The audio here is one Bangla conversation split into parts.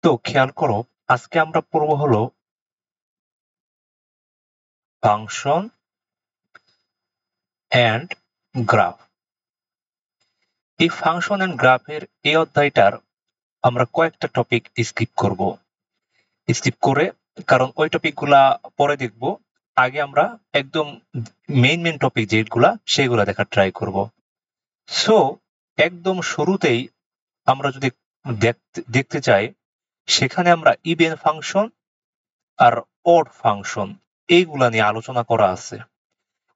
তো খেয়াল করো, আজকে আমরা পড়বো হলো ফাংশন অ্যান্ড গ্রাফ। এই ফাংশন অ্যান্ড গ্রাফের এই অধ্যায়টার আমরা কয়েকটা টপিক স্কিপ করব। স্কিপ করে, কারণ ওই টপিকগুলা পরে দেখব। আগে আমরা একদম মেইন টপিক যেগুলা সেগুলা দেখার ট্রাই করব। সো একদম শুরুতেই আমরা যদি দেখতে চাই, সেখানে আমরা ইভেন ফাংশন আর অড ফাংশন এইগুলা নিয়ে আলোচনা করা আছে।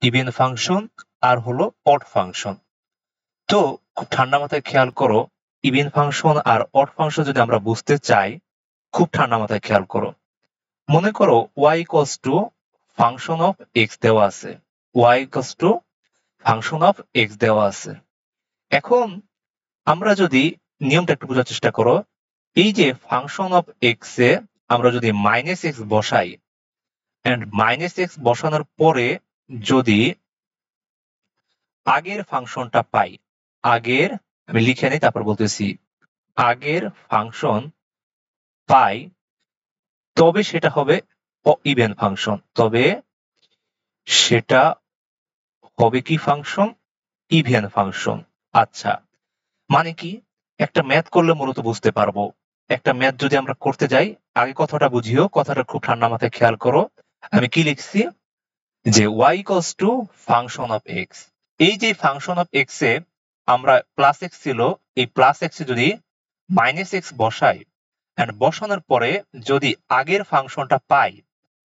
ইভেন ফাংশন আর হলো অড ফাংশন। তো খুব ঠান্ডা মাথায় খেয়াল করো, ইভেন ফাংশন আর অড ফাংশন যদি আমরা বুঝতে চাই, খুব ঠান্ডা মাথায় খেয়াল করো। মনে করো y equals to function of x দেওয়া আছে, y equals to function of x দেওয়া আছে। এখন আমরা যদি নিয়মটা একটু বোঝার চেষ্টা করো, এই যে ফাংশন অফ এক্স এ আমরা যদি মাইনাস এক্স বসাই, এন্ড মাইনাস এক্স বসানোর পরে যদি আগের ফাংশনটা পাই, আগের আমি লিখে নিই তারপর বলতেছি, আগের ফাংশন পাই, তবে সেটা হবে ইভেন ফাংশন। তবে সেটা হবে কি ফাংশন? Even function. আচ্ছা, মানে কি? একটা ম্যাথ করলে মূলত বুঝতে পারবো। একটা ম্যাথ যদি আমরা করতে যাই, আগে কথাটা বুঝিও, কথাটা খুব ঠান্ডা মাথায় খেয়াল করো। আমি কি লিখছি? যে y equals to function of x. এই যে ফাংশন অফ এক্স এ আমরা প্লাস এক্স ছিল, এই প্লাস এক্স এ যদি মাইনাস এক্স বসাই, এন্ড বসানোর পরে যদি আগের ফাংশনটা পাই,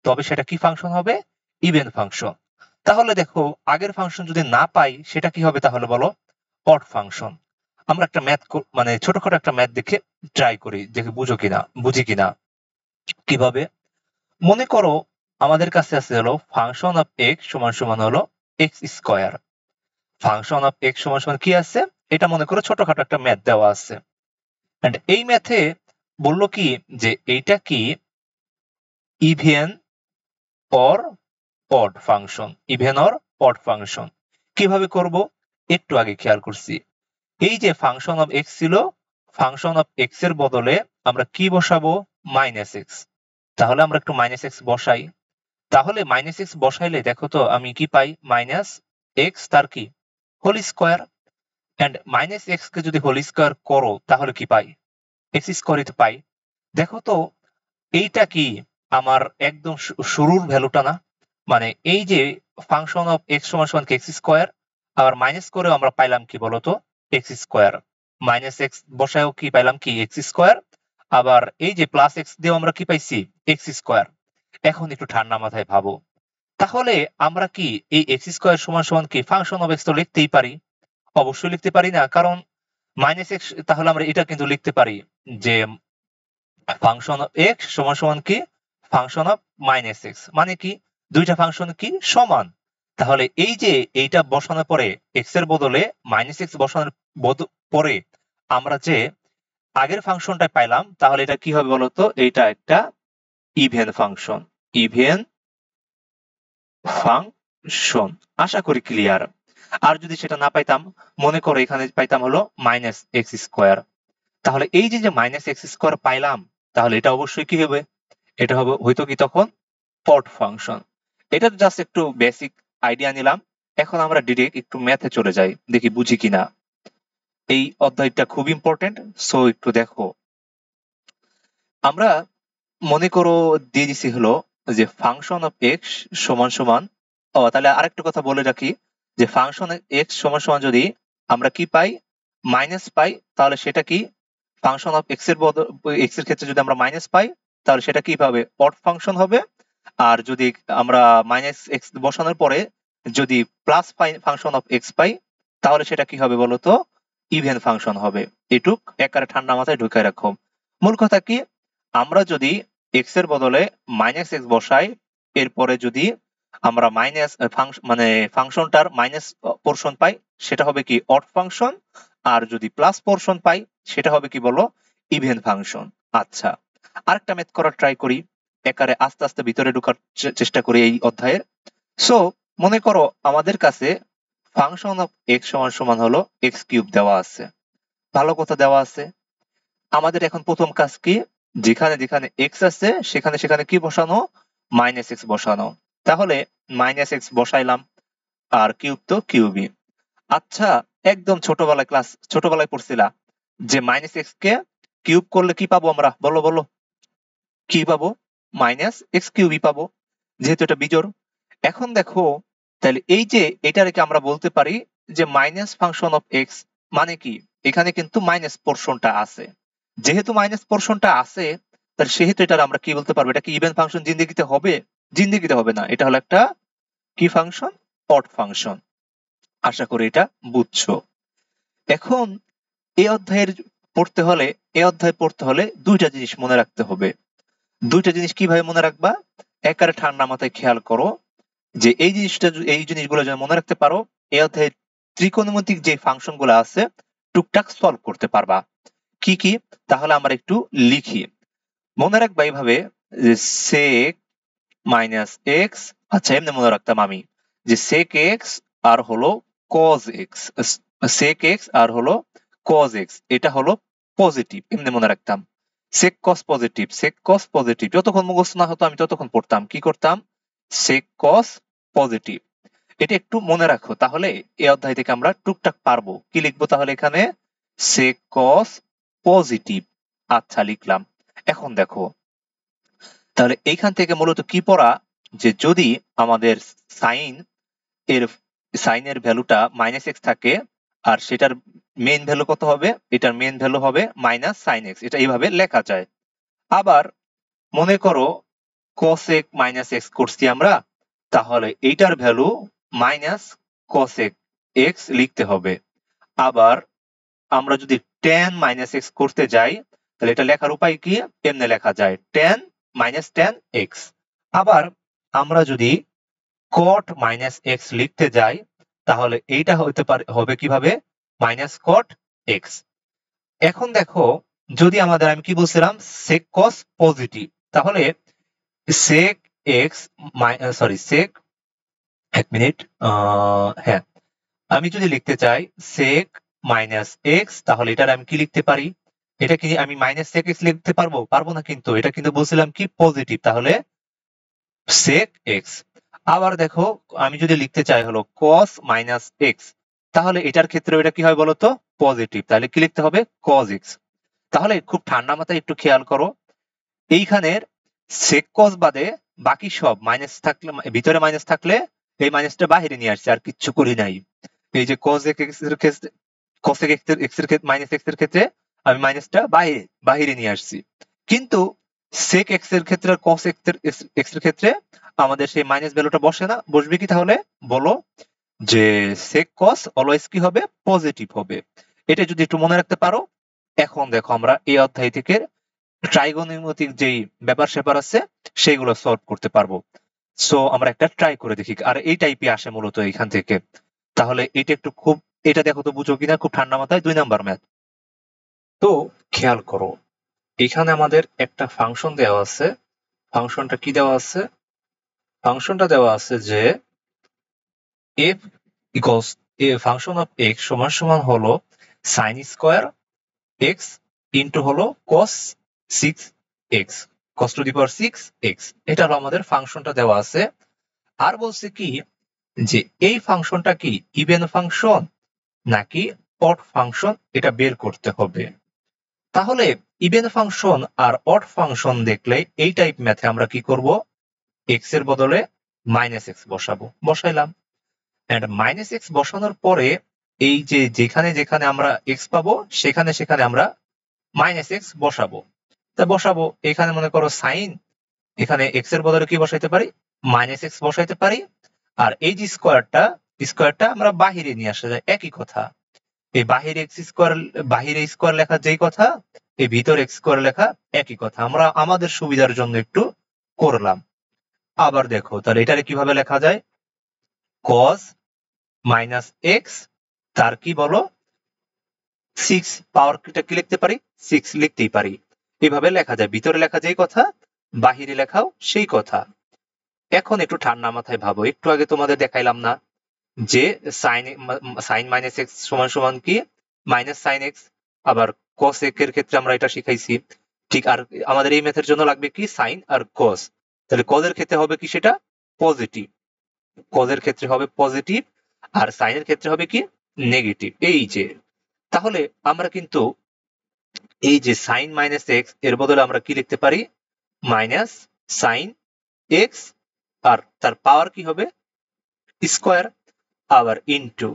তবে সেটা কি ফাংশন হবে? Even function. তাহলে দেখো, আগের ফাংশন যদি না পাই, সেটা কি হবে তাহলে বলো? Odd function. আমরা একটা ম্যাথ মানে ছোটখাটো একটা ম্যাথ দেখে ট্রাই করি, দেখে বুঝি কিনা। কিভাবে? মনে করো আমাদের কাছে আছে হলো ফাংশন অফ এক্স সমান সমান হলো x square. Function of X সমান সমান কি আছে? এটা মনে করো ছোটখাটো একটা ম্যাথ দেওয়া আছে। এন্ড এই ম্যাথে বললো কি যে এইটা কি even or odd function, even or odd function. কিভাবে করব? একটু আগে খেয়াল করছি, এই যে ফাংশন অফ এক্স ছিল, ফাংশন অফ এক্স এর বদলে আমরা কি বসাবো? Minus x. তাহলে আমরা একটু মাইনাস এক্স বসাই। তাহলে মাইনাস এক্স বসাইলে দেখো তো আমি কি পাই? মাইনাস এক্স তার কি whole square. And minus x কে যদি হোল স্কোয়ার করো তাহলে কি পাই? এক্স স্কোয়ারই তো পাই। দেখো তো এইটা কি আমার একদম শুরুর ভ্যালুটা না? মানে এই যে ফাংশন অফ এক্স সমান সমান এক্স স্কোয়ার, আবার মাইনাস করেও আমরা পাইলাম কি বলতো? X square. মাইনাস এক্স বসায়ও কি পাইলাম? কি এক্স স্কোয়ার। আবার এই যে প্লাস এক্স দিয়েও আমরা কি পাইছি? X square. এখন একটু ঠান্ডা মাথায় ভাবো, তাহলে আমরা কি এই এক্স স্কোয়ার সমান সমান কি ফাংশন অফ এক্স তো লিখতেই পারি? অবশ্যই লিখতে পারি না, কারণ মাইনাস এক্স, তাহলে আমরা এটা কিন্তু লিখতে পারি যে ফাংশন অফ এক্স সমান সমান কি ফাংশন অফ মাইনাস এক্স। মানে কি দুইটা ফাংশন কি সমান। তাহলে এই যে এইটা বসানোর পরে এক্স এর বদলে মাইনাস এক্স বসানোর পরে আমরা যে আগের ফাংশনটা পাইলাম, তাহলে এটা কি হবে বলতো? এটা একটা ইভেন ফাংশন, ইভেন ফাংশন। আশা করি ক্লিয়ার। আর যদি সেটা না পাইতাম, মনে করো এখানে পাইতাম হলো মাইনাস এক্স স্কোয়ার। তাহলে এই যে মাইনাস এক্স স্কোয়ার পাইলাম, তাহলে এটা অবশ্যই কি হবে? এটা হবে হয়তো কি তখন অড ফাংশন। এটা জাস্ট একটু বেসিক আইডিয়া নিলাম। এখন আমরা ডিরেক্ট একটু ম্যাথে চলে যাই, দেখি বুঝি কিনা। এই অধ্যায়টা খুব ইম্পর্টেন্ট, সো একটু দেখো। আমরা মনে করো দিয়ে দিছি হলো যে ফাংশন অফ এক্স সমান সমান, তাহলে আরেকটা কথা বলে রাখি, যে ফাংশন এক্স সমান সমান যদি আমরা কি পাই? মাইনাস পাই, তাহলে সেটা কি ফাংশন অফ এক্স এর এক্স এর ক্ষেত্রে যদি আমরা মাইনাস পাই, তাহলে সেটা কি পাবে? অড ফাংশন হবে। আর যদি আমরা মাইনাস এক্স বসানোর পরে যদি প্লাস ফাংশন অফ এক্স পাই, তাহলে সেটা কি হবে বলতো? ইভেন ফাংশন হবে। এটুক একেবারে ঠান্ডা মাথায় ঢুকে রাখো। মূল কথা কি, আমরা যদি এক্স এর বদলে মাইনাস এক্স বসাই, এরপরে যদি আমরা মাইনাস মানে ফাংশনটার মাইনাস পোর্শন পাই, সেটা হবে কি অড ফাংশন। আর যদি প্লাস পোর্শন পাই, সেটা হবে কি বলো? Even function. আচ্ছা, আরেকটা ম্যাথ করার ট্রাই করি, একারে আস্তে আস্তে ভিতরে ঢোকার চেষ্টা করি এই অধ্যায়ের। সো মনে করো আমাদের কাছে ফাংশন অফ এক্স সমান সমান হলো এক্স কিউব দেওয়া আছে। ভালো কথা দেওয়া আছে। আমাদের এখন প্রথম কাজ কি? যেখানে যেখানে এক্স আছে সেখানে সেখানে কি বসানো, মাইনাস এক্স বসানো। তাহলে মাইনাস এক্স বসাইলাম, আর কিউব তো কিউবই। আচ্ছা, একদম ছোটবেলায় পড়ছিলা যে মাইনাস এক্স কে কিউব করলে কি পাবো আমরা, বলো বলো, কি পাবো? মাইনাস এক্স কিউবই পাবো, যেহেতু এটা বিজোড়। এখন দেখো, তাহলে এই যে এটা রেখে আমরা বলতে পারি যে মাইনাস ফাংশন অফ এক্স মানে কি, এখানে কিন্তু মাইনাস পোর্শনটা আছে। যেহেতু মাইনাস পোর্শনটা আছে, তাহলে সেহেতু এটা আমরা কি বলতে পারবো, এটা কি ইভেন ফাংশন জিন্দেগিতে হবে? জিন্দেগিতে হবে না, এটা হলো একটা কি ফাংশন, অড ফাংশন। আশা করি এটা বুঝছো। এখন এই অধ্যায় পড়তে হলে দুইটা জিনিস মনে রাখতে হবে। দুইটা জিনিস কিভাবে মনে রাখবা, একেবারে ঠান্ডা মাথায় খেয়াল করো যে এই জিনিসগুলো যেন মনে রাখতে পারো, এই অধ্যায়ে ত্রিকোণমিতিক যে ফাংশন গুলো আছে টুকটাক সলভ করতে পারবা। কি কি, তাহলে আমরা একটু লিখি। মনে রাখবা এইভাবে যে sec মাইনাস এক্স, আচ্ছা এমনি মনে রাখতাম আমি যে sec এক্স আর হলো cos এক্স, sec এক্স আর হলো cos এক্স, এটা হলো পজিটিভ, এমনি মনে রাখতাম। sec cos positive, sec cos positive, যতক্ষণ মুখস্থ না হতো আমি ততক্ষণ পড়তাম, কি করতাম, sec cos পজিটিভ। এটা একটু মনে রাখো, তাহলে এই অধ্যায় থেকে আমরা টুকটাক পারবো। কি লিখবো তাহলে এখানে, sec cos পজিটিভ। আচ্ছা লিখলাম। এখন দেখো, তাহলে এইখান থেকে মূলত কি পড়া, যে যদি আমাদের সাইনের ভ্যালুটা মাইনাস এক্স থাকে, আর সেটার মেইন ভ্যালু কত হবে, এটার মেইন ভ্যালু হবে মাইনাস সাইন এক্স, এটা এইভাবে লেখা যায়। আবার মনে করো cosec মাইনাস এক্স করছি আমরা, তাহলে এইটার ভ্যালু মাইনাস cosec এক্স লিখতে হবে। আবার আমরা যদি tan মাইনাস এক্স করতে যাই, তাহলে এটা লেখার উপায় কি, এমনি লেখা যায় tan মাইনাস tan এক্স। আবার আমরা যদি cot মাইনাস এক্স লিখতে যাই, তাহলে এইটা হবে কিভাবে, মাইনাস cot এক্স। এখন দেখো, যদি আমি কি বলছিলাম, sec cos পজিটিভ, তাহলে sec x sec, এক মিনিট, হ্যাঁ, আমি যদি লিখতে চাই sec মাইনাস এক্স, তাহলে এটার আমি কি লিখতে পারি, এটা কি আমি মাইনাস sec x লিখতে পারবো, পারবো না কিন্তু, এটা কিন্তু বলছিলাম কি পজিটিভ, তাহলে sec x। আবার দেখো, আমি যদি লিখতে চাই হলো cos মাইনাস এক্স, তাহলে এটার ক্ষেত্রে এটা কি হয় বলতো, পজিটিভ, তাহলে কি লিখতে হবে, cos x। তাহলে খুব ঠান্ডা মাথায় একটু খেয়াল করো, এইখানের sec cos বাদে বাকি সব মাইনাস থাকলে, ভিতরে মাইনাস থাকলে এই মাইনাসটা বাহিরে নিয়ে আসছে, আর কিচ্ছু করি নাই। এই যে cos x এর ক্ষেত্রে, cosec x এর ক্ষেত্রে, মাইনাস x এর ক্ষেত্রে আমি মাইনাসটা বাহিরে নিয়ে আসছি। কিন্তু sec x এর ক্ষেত্রে আর cos x এর ক্ষেত্রে আমাদের সেই মাইনাস ভ্যালুটা বসে না, বসবে কি তাহলে বলো, যে sec cos অলওয়েজ কি হবে, পজিটিভ হবে। এটা যদি একটু মনে রাখতে পারো, এখন দেখো আমরা এই অধ্যায় থেকে ট্রাইগোনোমেট্রিক যেই ব্যাপার স্যাপার আছে সেগুলো সলভ করতে পারবো। সো আমরা একটা ট্রাই করে দেখি, আর এই টাইপই আসে মূলত এখান থেকে। তাহলে এটা একটু খুব, এটা দেখো তো বুঝো কিনা, খুব ঠান্ডা মাথায় 2 নাম্বার ম্যাথ। তো খেয়াল করো, এখানে আমাদের একটা ফাংশন দেওয়া আছে। ফাংশনটা কি দেওয়া আছে, ফাংশনটা দেওয়া আছে যে f equals a function of x সমান সমান হলো sin স্কয়ার x ইনটু হলো cos 6x, cos to the power 6x, এটা হলো আমাদের ফাংশনটা দেওয়া আছে। আর বলছে কি যে এই ফাংশনটা কি ইভেন ফাংশন নাকি অড ফাংশন, এটা বের করতে হবে। তাহলে ইভেন ফাংশন আর অড ফাংশন দেখলে এই টাইপ ম্যাথে আমরা কি করব, x এর বদলে মাইনাস এক্স বসাবো, বসাইলাম। এন্ড মাইনাস এক্স বসানোর পরে এই যে যেখানে যেখানে আমরা এক্স পাবো সেখানে সেখানে আমরা মাইনাস এক্স বসাবো। তা বসাবো, এখানে মনে করো সাইন, এখানে এক্স এর বদলে কি বসাইতে পারি, মাইনাস এক্স বসাইতে পারি। আর এই যে স্কোয়ারটা আমরা বাহিরে নিয়ে আসা যায়, একই কথা। এই বাহিরে এক্স স্কোয়ার, বাহিরে স্কোয়ার লেখা যেই কথা, এই ভিতরে এক্স স্কোয়ার লেখা একই কথা, আমরা আমাদের সুবিধার জন্য একটু করলাম। আবার দেখো, তাহলে এটারে কিভাবে লেখা যায়, cos মাইনাস এক্স, তার কি বলো 6, পাওয়ারটা কি লিখতে পারি, 6 লিখতেই পারি। এভাবে লেখা যায়, ভিতরে লেখা যেই কথা বাহিরে লেখাও সেই কথা। এখন একটু ঠান্ডা মাথায় ভাবো, একটু আগে তোমাদের দেখাইলাম না যে সাইন মাইনাস এক্স সমান সমান কি মাইনাস সাইন এক্স, আবার cos এর ক্ষেত্রে আমরা এটা শিখাইছি। ঠিক। আর আমাদের এই ম্যাথের জন্য লাগবে কি সাইন আর কজ। তাহলে কজের ক্ষেত্রে হবে কি সেটা পজিটিভ, কজের ক্ষেত্রে হবে পজিটিভ আর সাইনের ক্ষেত্রে হবে কি নেগেটিভ। এই যে তাহলে আমরা কিন্তু এই যে সাইন মাইনাস এক্স এর বদলে আমরা কি লিখতে পারি মাইনাস সাইন এক্স আর তার পাওয়ার কি হবে স্কোয়ার আবার ইনটু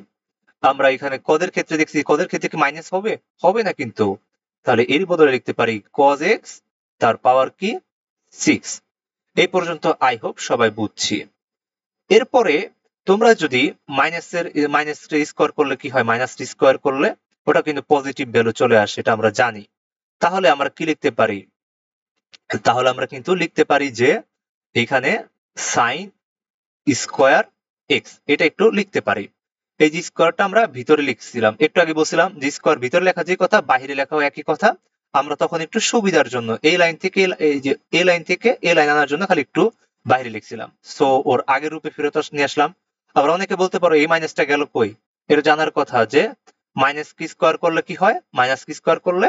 আমরা এখানে কজের ক্ষেত্রে দেখছি কজের ক্ষেত্রে কি মাইনাস হবে হবে না কিন্তু তাহলে এর বদলে লিখতে পারি কজ এক্স তার পাওয়ার কি 6। এই পর্যন্ত আই হোপ সবাই বুঝছি। এরপরে তোমরা যদি মাইনাস স্কোয়ার করলে কি হয় মাইনাস স্কোয়ার করলে ওটা কিন্তু পজিটিভ ভ্যালু চলে আসে এটা আমরা জানি। তাহলে আমরা কি লিখতে পারি তাহলে আমরা কিন্তু লিখতে পারি যে এখানে সাইন স্কোয়ার এক্স এটা একটু লিখতে পারি। এই যে স্কোয়ারটা আমরা ভিতরে লিখছিলাম একটু আগে বলছিলাম যে স্কোয়ার ভিতরে লেখা যে কথা বাইরে লেখাও একই কথা। আমরা তখন একটু সুবিধার জন্য এই লাইন থেকে এই যে এই লাইন থেকে এই লাইন আনার জন্য খালি একটু বাইরে লিখছিলাম। সো ওর আগের রূপে ফেরত নিয়ে আসলাম। আবার অনেকে বলতে পারো এই মাইনাসটা গেল কই, এটা জানার কথা যে মাইনাস কি স্কোয়ার করলে কি হয় মাইনাস কি স্কোয়ার করলে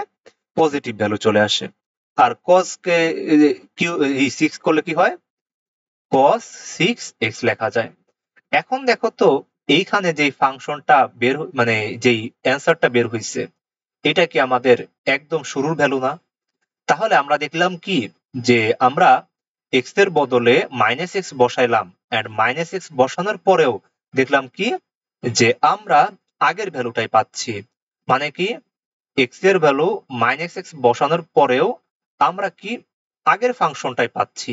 পজিটিভ ভ্যালু চলে আসে। আর কস কে কিউ 6 করলে কি হয় cos 6x লেখা যায়। এখন দেখো তো এইখানে যে ফাংশনটা বের মানে যেই অ্যান্সারটা বের হইছে এটা কি আমাদের একদম শুরুর ভ্যালু না? তাহলে আমরা দেখলাম কি যে আমরা x এর বদলে মাইনাস এক্স বসাইলাম এন্ড মাইনাস এক্স বসানোর পরেও দেখলাম কি যে আমরা আগের ভ্যালুটাই পাচ্ছি। মানে কি x এর ভ্যালু মাইনাস এক্স বসানোর পরেও আমরা কি আগের ফাংশনটাই পাচ্ছি।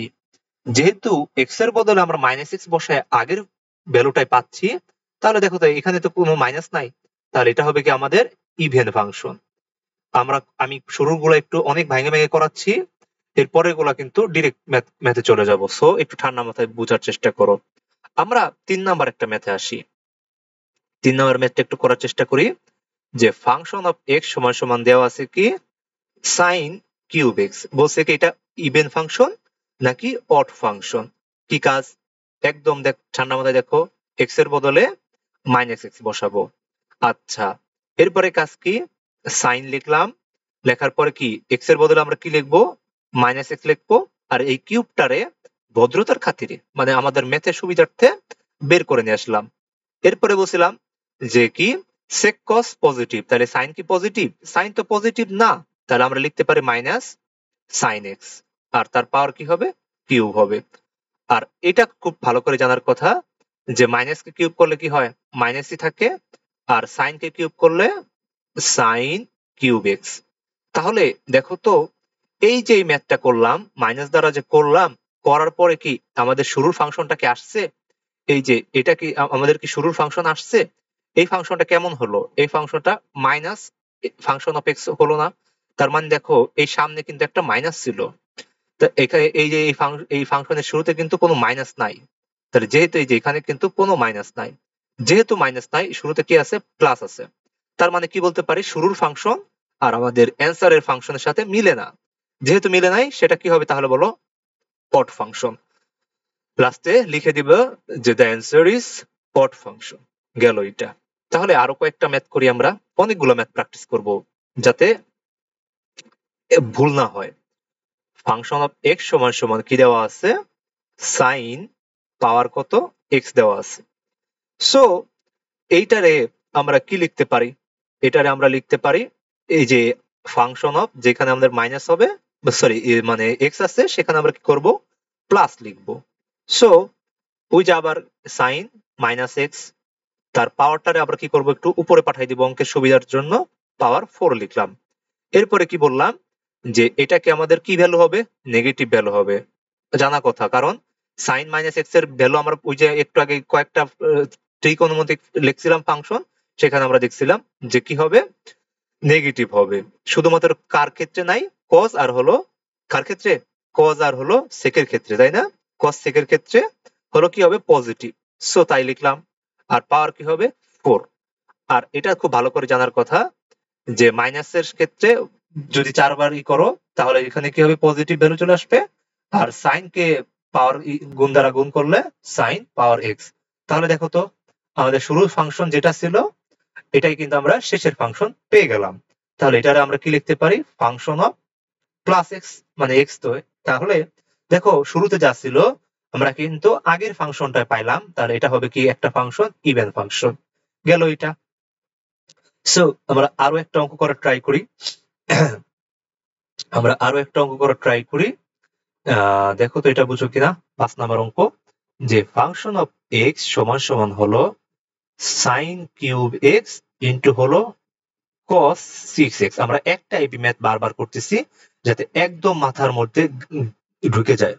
যেহেতু x এর বদলে আমরা মাইনাস এক্স বসায় আগের ভ্যালুটাই পাচ্ছি তাহলে দেখো তো এখানে তো কোনো মাইনাস নাই, তাহলে এটা হবে কি আমাদের ইভেন ফাংশন। আমি শুরুর গুলো একটু অনেক ভেঙে ভেঙে করাচ্ছি, এরপরের গুলা কিন্তু ডিরেক্ট ম্যাথে চলে যাব। সো একটু ঠান্ডা মাথায় বোঝার চেষ্টা করো। আমরা 3 নাম্বার একটা ম্যাথে আসি। 3 নাম্বার ম্যাথটা একটু করার চেষ্টা করি যে ফাংশন অফ এক্স সমান সমান দেওয়া আছে কি সাইন কিউব এক্স। বলছে কি এটা ইভেন ফাংশন নাকি অড ফাংশন। কি কাজ একদম ঠান্ডা মাথায় দেখো এক্স এর বদলে মাইনাস এক্স বসাবো। আচ্ছা এরপরে কাজ কি সাইন লিখলাম, লেখার পরে কি এক্স এর বদলে আমরা কি লিখবো মাইনাস এক্স লিখবো। আর এই কিউবটারে ভদ্রতার খাতিরে মানে আমাদের ম্যাথের সুবিধার্থে বের করে নিয়ে আসলাম। এরপরে বলছিলাম যে কি sec cos পজিটিভ, তাহলে সাইন কি পজিটিভ সাইন তো পজিটিভ না, তাহলে আমরা লিখতে পারি মাইনাস সাইন এক্স আর তার পাওয়ার কি হবে কিউব হবে। আর এটা খুব ভালো করে জানার কথা যে মাইনাস কে কিউব করলে কি হয় মাইনাসই থাকে আর সাইন কে কিউব করলে সাইন কিউব এক্স। তাহলে দেখো তো এই যে ম্যাথটা করলাম মাইনাস দ্বারা যে করলাম করার পরে কি আমাদের শুরুর ফাংশনটা কি আসছে, এই যে এটা কি আমাদের কি শুরুর ফাংশন আসছে। এই ফাংশনটা কেমন হলো এই ফাংশনটা মাইনাস ফাংশন অফ এক্স হলো না। তার মানে দেখো এই সামনে কিন্তু একটা মাইনাস ছিল, তো এখানে এই যে এই ফাংশনের শুরুতে কিন্তু কোনো মাইনাস নাই। তাহলে যেহেতু এই যে এখানে কিন্তু কোনো মাইনাস নাই, যেহেতু মাইনাস নাই শুরুতে কি আছে প্লাস আছে। তার মানে কি বলতে পারি শুরুর ফাংশন আর আমাদের অ্যান্সারের ফাংশনের সাথে মিলে না। যেহেতু মিলে নাই সেটা কি হবে তাহলে বলো অড ফাংশন। লাস্টে লিখে দিব যে the answer is odd function. গেল এটা। তাহলে আরো কয়েকটা ম্যাথ করি আমরা, অনেকগুলো ম্যাথ প্র্যাকটিস করব যাতে ভুল না হয়। ফাংশন অফ এক্স সমান সমান কি দেওয়া আছে সাইন পাওয়ার কত এক্স দেওয়া আছে। সো এইটারে আমরা কি লিখতে পারি এটারে আমরা লিখতে পারি এই যে ফাংশন অফ যেখানে আমাদের মাইনাস হবে সরি মানে এক্স আছে সেখানে আমরা কি করব প্লাস লিখবো। সো ওই যে আবার সাইন মাইনাস এক্স তার পাওয়ারটারে আমরা কি করব একটু উপরে পাঠাই দিব অঙ্কের সুবিধার জন্য পাওয়ার 4 লিখলাম। এরপরে কি বললাম যে এটাকে আমাদের কি ভ্যালু হবে নেগেটিভ ভ্যালু হবে জানা কথা, কারণ সাইন মাইনাস এক্স এর ভ্যালু আমরা ওই যে একটু আগে কয়েকটা ত্রিকোণমিতিক লিখছিলাম ফাংশন সেখানে আমরা দেখছিলাম যে কি হবে নেগেটিভ হবে। শুধুমাত্র কার ক্ষেত্রে নাই কজ আর হলো কার ক্ষেত্রে কজ আর হলো সেকের ক্ষেত্রে, তাই না কজ সেকের ক্ষেত্রে হলো কি হবে পজিটিভ। সো তাই লিখলাম। আর পাওয়ার কি হবে 4। আর এটা খুব ভালো করে জানার কথা যে মাইনাসের ক্ষেত্রে যদি 4 বার করো তাহলে এখানে কি হবে পজিটিভ ভ্যালু চলে আসবে। আর সাইন কে পাওয়ার গুণ দ্বারা গুণ করলে সাইন পাওয়ার এক্স। তাহলে দেখো তো আমাদের শুরুর ফাংশন যেটা ছিল এটাই কিন্তু আমরা শেষের ফাংশন পেয়ে গেলাম। তাহলে এটারে আমরা কি লিখতে পারি ফাংশন অফ প্লাস এক্স মানে এক্স তো, তাহলে দেখো শুরুতে যা ছিল আমরা কিন্তু আগের ফাংশনটা পাইলাম, তাহলে এটা হবে কি একটা ফাংশন ইভেন ফাংশন গেল এটা। সো আমরা আরো একটা অঙ্ক করার ট্রাই করি। দেখো তো এটা বুঝো কিনা। 5 নাম্বার অঙ্ক, যে ফাংশন অফ এক্স সমান সমান হলো সাইন কিউব এক্স ইন্টু হলো cos 6x। আমরা একটা এবি ম্যাথ বারবার করতেছি যাতে একদম মাথার মধ্যে ঢুকে যায়।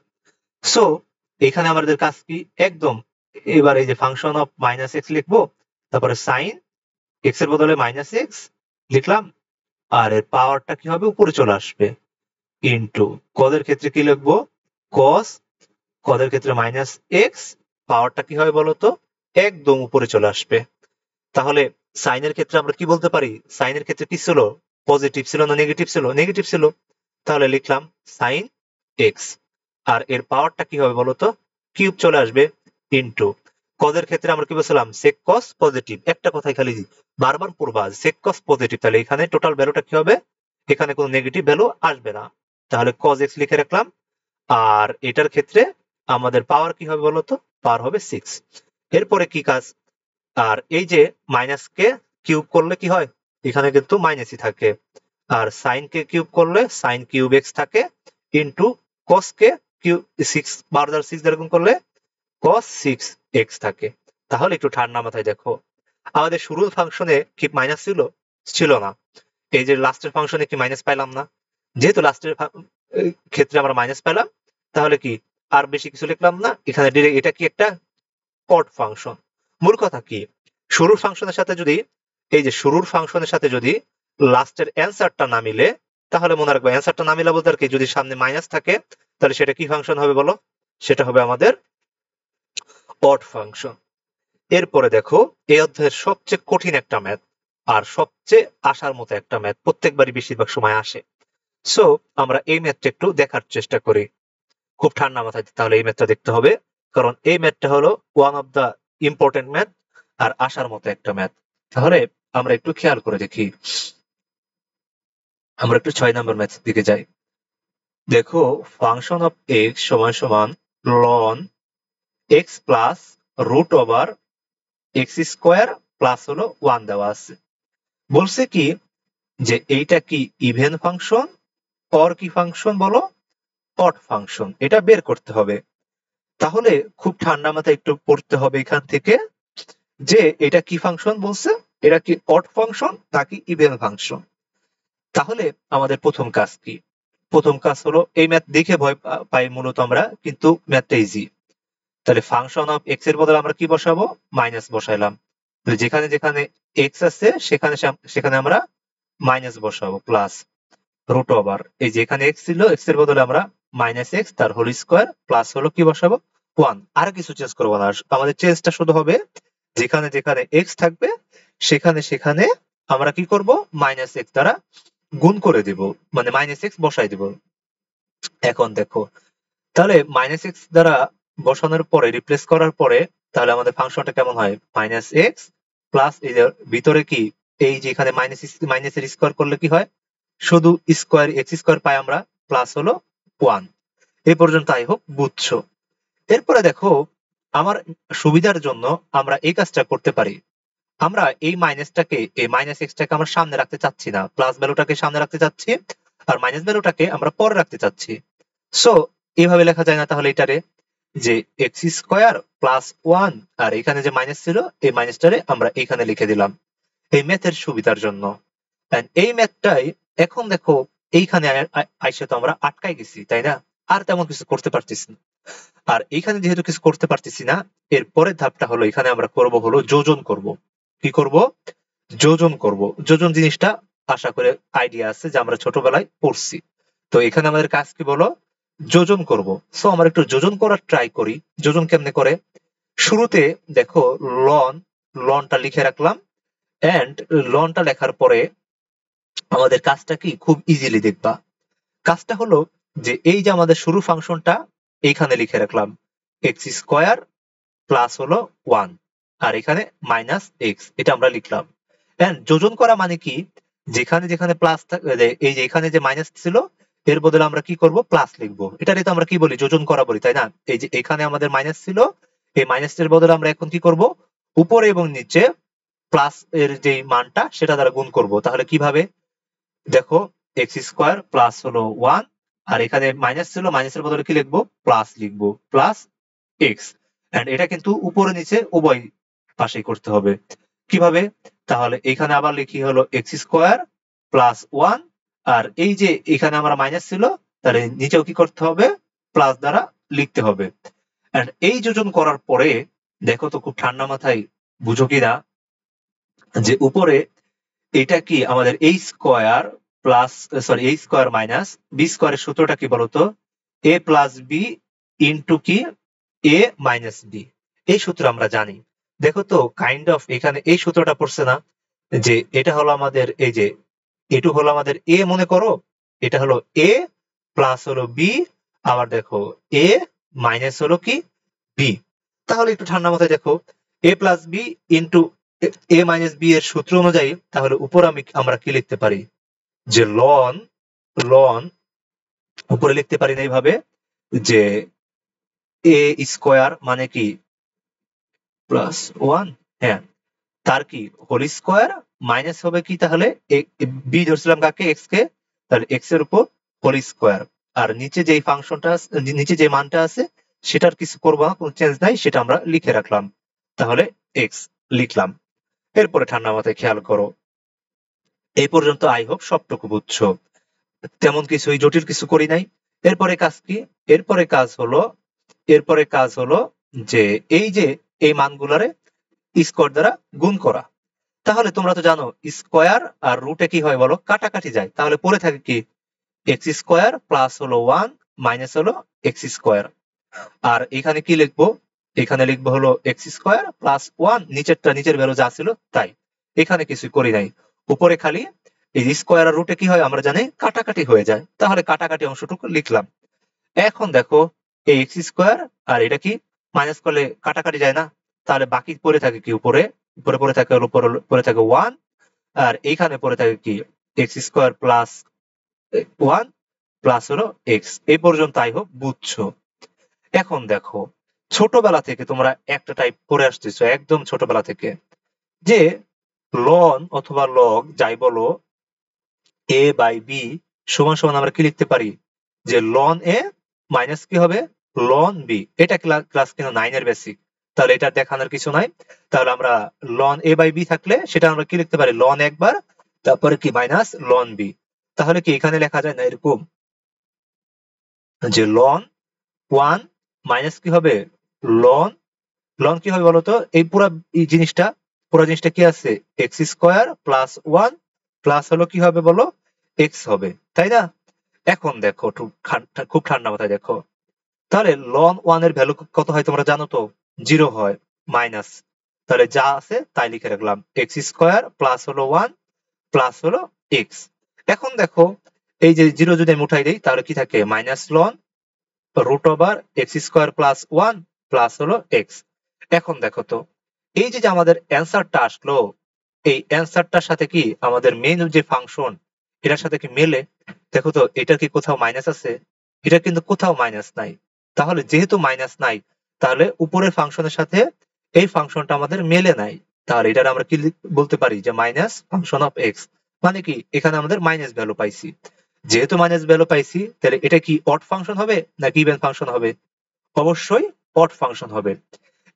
সো এখানে আমাদের কাজ কি, একদম এবার এই যে ফাংশন অফ মাইনাস এক্স লিখবো, তারপরে সাইন এক্স এর বদলে মাইনাস এক্স লিখলাম, আর এর পাওয়ারটা কি হবে উপরে চলে আসবে, ইন্টু কদের ক্ষেত্রে কি লিখবো cos, কদের ক্ষেত্রে মাইনাস এক্স, পাওয়ারটা কি হবে বলতো একদম উপরে চলে আসবে। তাহলে সাইনের ক্ষেত্রে আমরা কি বলতে পারি, সাইনের ক্ষেত্রে কি ছিল, পজিটিভ ছিল না নেগেটিভ ছিল, নেগেটিভ ছিল, তাহলে লিখলাম সাইন এক্স, আর এর পাওয়ারটা কি হবে বলতো কিউব চলে আসবে, ইন্টু কজের ক্ষেত্রে আমরা কি বলছিলাম sec cos পজিটিভ, একটা কথাই খালি বারবার পড়বা sec cos পজিটিভ, তাহলে এখানে টোটাল ভ্যালুটা কি হবে, এখানে কোনো নেগেটিভ ভ্যালু আসবে না, তাহলে cos x লিখে রাখলাম। আর এটার ক্ষেত্রে আমাদের পাওয়ার কি হবে বলতো, পাওয়ার হবে 6। এরপরে কি কাজ, আর এই যে মাইনাস কে কিউব করলে কি হয়, এখানে কিন্তু মাইনাসই থাকে, আর সাইন কে কিউব করলে সাইন কিউব এক্স থাকে, ইন্টু কস কে কিউব 6 বার 6 দ্বারা গুণ করলে cos 6x থাকে। তাহলে একটু ঠান্ডা মাথায় দেখো, আমাদের শুরুর ফাংশনে কি মাইনাস ছিল, ছিল না, এই যে লাস্টের ফাংশনে কি মাইনাস পাইলাম না, যেহেতু লাস্টের ক্ষেত্রে আমরা মাইনাস পেলাম, তাহলে কি আর বেশি কিছু লিখলাম না, এখানে ডিরেক্ট এটা কি একটা অড ফাংশন। মূল কথা কি, শুরুর ফাংশনের সাথে যদি এই যে শুরুর ফাংশনের সাথে যদি লাস্টের অ্যান্সারটা না মিলে, তাহলে মনে রাখবো অ্যান্সারটা না মিলা বলতে আর কি, যদি সামনে মাইনাস থাকে তাহলে সেটা কি ফাংশন হবে বলো, সেটা হবে আমাদের অড ফাংশন। এরপরে দেখো এই অধ্যায়ের সবচেয়ে কঠিন একটা ম্যাথ, আর সবচেয়ে আসার মতো একটা ম্যাথ, প্রত্যেকবারই বেশিরভাগ সময় আসে। সো আমরা এই ম্যাথটা একটু দেখার চেষ্টা করি খুব ঠান্ডা মাথায়, তাহলে এই ম্যাথটা দেখতে হবে, কারণ এই ম্যাথটা হলো one of the important math আর আসার মতো একটা ম্যাথ। তাহলে আমরা একটু খেয়াল করে দেখি, আমরা একটু 6 নম্বর ম্যাথের দিকে যাই। দেখো ফাংশন অফ এক্স সমান সমান লন X plus root over X square plus হলো 1 দেওয়া আছে। বলছে কি যে এইটা কি ইভেন ফাংশন অর কি ফাংশন বলো, অড ফাংশন, এটা বের করতে হবে। তাহলে খুব ঠান্ডা মাথায় একটু পড়তে হবে এখান থেকে, যে এটা কি ফাংশন বলছে, এটা কি অড ফাংশন নাকি ইভেন ফাংশন। তাহলে আমাদের প্রথম কাজ কি, প্রথম কাজ হলো এই ম্যাথ দেখে ভয় পাই মূলত আমরা, কিন্তু ম্যাথটা ইজি। তাহলে ফাংশন অফ এক্স এর বদলে আমরা কি বসাবো, মাইনাস বসাইলাম, যেখানে যেখানে এক্স আছে সেখানে সেখানে আমরা মাইনাস বসাবো, প্লাস রুট ওভার এই যে এখানে এক্স ছিল, এক্স এর বদলে আমরা মাইনাস এক্স তার হোল স্কোয়ার প্লাস হলো কি বসাবো 1, আর কিছু চেঞ্জ করবো না, আমাদের চেঞ্জটা শুধু হবে যেখানে যেখানে এক্স থাকবে সেখানে সেখানে আমরা কি করব মাইনাস এক্স দ্বারা গুণ করে দিব, মানে মাইনাস এক্স বসাই দিব। এখন দেখো তাহলে মাইনাস এক্স দ্বারা বসানোর পরে রিপ্লেস করার পরে তাহলে আমাদের ফাংশনটা কেমন হয়, মাইনাস এক্স প্লাস এই যে ভিতরে কি এই যে এখানে মাইনাসের স্কোয়ার করলে কি হয়, শুধু স্কোয়ার এক্স স্কোয়ার পাই আমরা, প্লাস হলো 1। এই পর্যন্ত আই হোপ বুঝছো। এরপরে দেখো আমার সুবিধার জন্য আমরা এই কাজটা করতে পারি, আমরা এই মাইনাসটাকে এই মাইনাস এক্সটাকে আমরা সামনে রাখতে চাচ্ছি না, প্লাস ভ্যালুটাকে সামনে রাখতে চাচ্ছি, আর মাইনাস ভ্যালুটাকে আমরা পরে রাখতে চাচ্ছি। সো এইভাবে লেখা যায় না তাহলে এটারে, যে এক্স স্কোয়ার প্লাস 1, আর এখানে যে মাইনাস ছিল এই মাইনাসটারে আমরা এখানে লিখে দিলাম এই ম্যাথের সুবিধার জন্য। এই ম্যাথটাই এখন দেখো এইখানে আইসে তো আমরা আটকাই গেছি, তাই না, আর তেমন কিছু করতে পারতেছি না। আর এইখানে যেহেতু কিছু করতে পারতেছি না, এর পরের ধাপটা হলো এখানে আমরা করব হলো যোজন করব। কি করব, যোজন করব। যোজন জিনিসটা আশা করে আইডিয়া আছে যে আমরা ছোটবেলায় পড়ছি। তো এখানে আমাদের কাজ কি বলো, যোজন করব। সো আমরা একটু যোজন করার ট্রাই করি। যোজন কেমনে করে, শুরুতে দেখো লনটা লিখে রাখলাম, এন্ড লনটা লেখার পরে আমাদের কাজটা কি খুব ইজিলি দেখবা। কাজটা হলো যে এই যে আমাদের শুরু ফাংশনটা এইখানে লিখে রাখলাম এক্স স্কোয়ার প্লাস হলো 1, আর এখানে মাইনাস এক্স, এটা আমরা লিখলাম। এন্ড যোজন করা মানে কি, যেখানে যেখানে প্লাস এই যে এখানে যে মাইনাস ছিল এর বদলে আমরা কি করব, প্লাস লিখবো। এটারই তো আমরা কি বলি, যোজন করা বলি, তাই না? এই যে এখানে আমাদের মাইনাস ছিল, এই মাইনাসের বদলে আমরা এখন কি করব, উপরে এবং নিচে প্লাস এর যে মানটা সেটা দ্বারা গুণ করব। তাহলে কিভাবে, দেখো এক্স স্কোয়ার প্লাস হলো 1, আর এখানে মাইনাস ছিল, মাইনাসের বদলে কি লিখবো, প্লাস লিখবো, প্লাস এক্স। এন্ড এটা কিন্তু উপরে নিচে উভয় পাশেই করতে হবে। কিভাবে, তাহলে এখানে আবার লিখি হলো এক্স স্কোয়ার প্লাস 1, আর এই যে এখানে আমার মাইনাস ছিল, তাহলে নিচেও কি করতে হবে, প্লাস দ্বারা লিখতে হবে। এন্ড এই যোজন করার পরে দেখো তো খুব ঠান্ডা মাথায় বুঝো কিনা, যে উপরে এটা কি আমাদের a square plus, sorry a square minus b স্কয়ারের সূত্রটা কি বলতো, a প্লাস b ইনটু কি a মাইনাস b। এই সূত্র আমরা জানি। দেখো তো কাইন্ড অফ এখানে এই সূত্রটা পড়ছে না, যে এটা হলো আমাদের এই যে এটু হলো আমাদের a মনে করো, এটা হলো a প্লাস হলো b, আবার দেখো a মাইনাস হলো কি b। তাহলে একটু ঠান্ডা মাথায় দেখো, a plus b into a minus b এর সূত্র অনুযায়ী তাহলে উপর আমরা কি লিখতে পারি, যে লন লন উপরে লিখতে পারি না এইভাবে, যে a স্কয়ার মানে কি প্লাস 1, হ্যাঁ, তার কি হোল স্কয়ার মাইনাস হবে কি, তাহলে b ধরছিলাম কাকে, x কে, তাহলে x এর উপর হোল স্কয়ার, আর নিচে যে ফাংশনটা নিচে যে মানটা আছে সেটার কিছু করবো না, কোনো চেঞ্জ নাই, সেটা আমরা লিখে রাখলাম, তাহলে x লিখলাম। এরপরে ঠান্ডা মাথায় খেয়াল করো, এই পর্যন্ত আই হোপ সবটুকু বুঝছো, তেমন কিছুই জটিল কিছু করি নাই। এরপরে কাজ কি, এরপরে কাজ হলো যে এই যে এই মানগুলারে স্কোয়ার দ্বারা গুণ করা। তাহলে তোমরা তো জানো স্কোয়ার আর রুটে কি হয় বলো, কাটাকাটি যায়, তাহলে পরে থাকে কি এক্স স্কোয়ার প্লাস হলো 1 মাইনাস হলো এক্স স্কোয়ার। আর এখানে কি লিখবো, এখানে লিখবো হলো এক্স স্কোয়ার প্লাস 1, নিচেরটা নিচের ভ্যালু যা ছিল তাই, এখানে কিছু করি নাই। উপরে খালি এই স্কোয়ার আর রুটে কি হয় আমরা জানি, কাটাকাটি হয়ে যায়, তাহলে কাটাকাটি অংশটুকু লিখলাম। এখন দেখো এই এক্স স্কোয়ার আর এটা কি মাইনাস করলে কাটাকাটি যায় না, তাহলে বাকি পড়ে থাকে কি, উপরে উপরে পড়ে থাকে হলো পড়ে থাকে 1, আর এইখানে পড়ে থাকে কি এক্স স্কোয়ার প্লাস 1 প্লাস হলো এক্স। এই পর্যন্ত আই হোপ বুঝছো। এখন দেখো ছোটবেলা থেকে তোমরা একটা টাইপ করে আসতেছো, একদম ছোটবেলা থেকে, যে লন অথবা লগ যাই বলো, এ বাই বি সমান সমান আমরা কি লিখতে পারি, যে লন এ মাইনাস কি হবে লন বি। এটা ক্লাস কিন্তু 9 এর বেসিক, তাহলে এটা দেখানোর কিছু নাই। তাহলে আমরা লন এ বাই বি থাকলে সেটা আমরা কি লিখতে পারি, লন একবার তারপরে কি মাইনাস লন বি। তাহলে কি এখানে লেখা যায় না এরকম, যে লন 1 মাইনাস কি হবে লন, লন কি হবে বলতো, এই পুরো জিনিসটা কি আছে, এক্স স্কোয়ার প্লাস 1 প্লাস হলো কি হবে বলো, এক্স হবে, তাই না? এখন দেখো খুব ঠান্ডা মাথায় দেখো, তাহলে লন 1 এর ভ্যালু কত হয় তোমরা জানো তো, 0 হয়, মাইনাস, তাহলে যা আছে তাই লিখে রাখলাম, এক্স স্কোয়ার প্লাস হলো 1 প্লাস হলো এক্স। এখন দেখো এই যে 0 যদি আমি উঠাই দিই তাহলে কি থাকে, মাইনাস লন root over X square plus 1 plus হলো এক্স। এখন দেখো তো এই যে আমাদের অ্যান্সারটা আসলো, এই অ্যান্সারটার সাথে কি আমাদের মেইন যে ফাংশন এটার সাথে কি মেলে, দেখো তো এটা কি কোথাও মাইনাস আছে, এটা কিন্তু কোথাও মাইনাস নাই। তাহলে যেহেতু মাইনাস নাই, তাহলে উপরের ফাংশনের সাথে এই ফাংশনটা আমাদের মেলে নাই, তাহলে এটা আমরা কি বলতে পারি, যে মাইনাস ফাংশন অফ এক্স। মানে কি এখানে আমাদের মাইনাস ভ্যালু পাইছি, যেহেতু মাইনাস ভ্যালু পাইছি তাহলে এটা কি অড ফাংশন হবে নাকি ইভেন ফাংশন হবে, অবশ্যই অড ফাংশন হবে।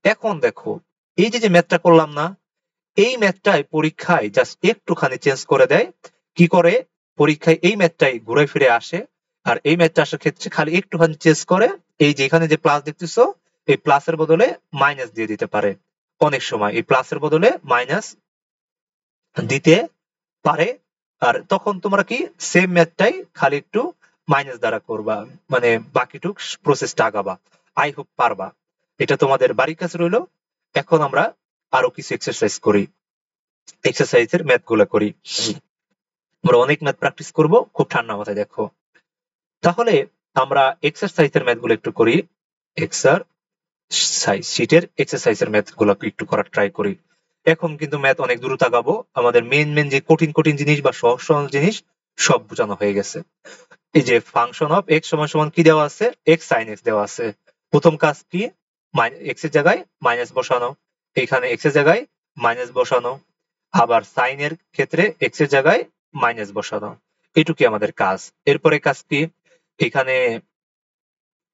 এখন দেখো এই যে ম্যাথটা করলাম না, এই ম্যাথটাই পরীক্ষায় জাস্ট একটুখানি চেঞ্জ করে দেয়, কি করে পরীক্ষায় এই ম্যাথটাই ঘুরে ফিরে আসে, আর এই ম্যাথটা আসার ক্ষেত্রে খালি একটুখানি চেঞ্জ করে, এই যে এখানে যে প্লাস দেখতেছো এই প্লাসের বদলে মাইনাস দিয়ে দিতে পারে, অনেক সময় এই প্লাসের বদলে মাইনাস দিতে পারে। আর তখন তোমরা কি সেম ম্যাথটাই খালি একটু মাইনাস দ্বারা করবা, মানে বাকিটুক প্রসেসটা আগাবা। আই হোপ পারবা, এটা তোমাদের বাড়ির কাছে রইলো। এখন আমরা আরো কিছু এক্সারসাইজ করি, এক্সারসাইজের ম্যাথ গুলো করি, আমরা অনেক ম্যাথ প্র্যাকটিস করব, খুব ঠান্ডা মাথায় দেখো। তাহলে আমরা এক্সারসাইজের ম্যাথ গুলো একটু করি, এক্সারসাইজ শীটের এক্সারসাইজের ম্যাথ গুলো একটু করার ট্রাই করি। এখন কিন্তু ম্যাথ অনেক দ্রুত আগাবো, আমাদের মেন যে কঠিন কঠিন জিনিস বা সহজ সহজ জিনিস সব বোঝানো হয়ে গেছে। এই যে ফাংশন অফ এক্স সমান সমান কি দেওয়া আছে, এক্স সাইন এক্স দেওয়া আছে। প্রথম কাজ কি, এক্স এর জায়গায় মাইনাস বসানো, এখানে এক্স এর জায়গায় মাইনাস বসানো, আবার সাইন এর ক্ষেত্রে এক্স এর জায়গায় মাইনাস বসানো, এটুকুই আমাদের কাজ। এরপরে কাজ কি, এখানে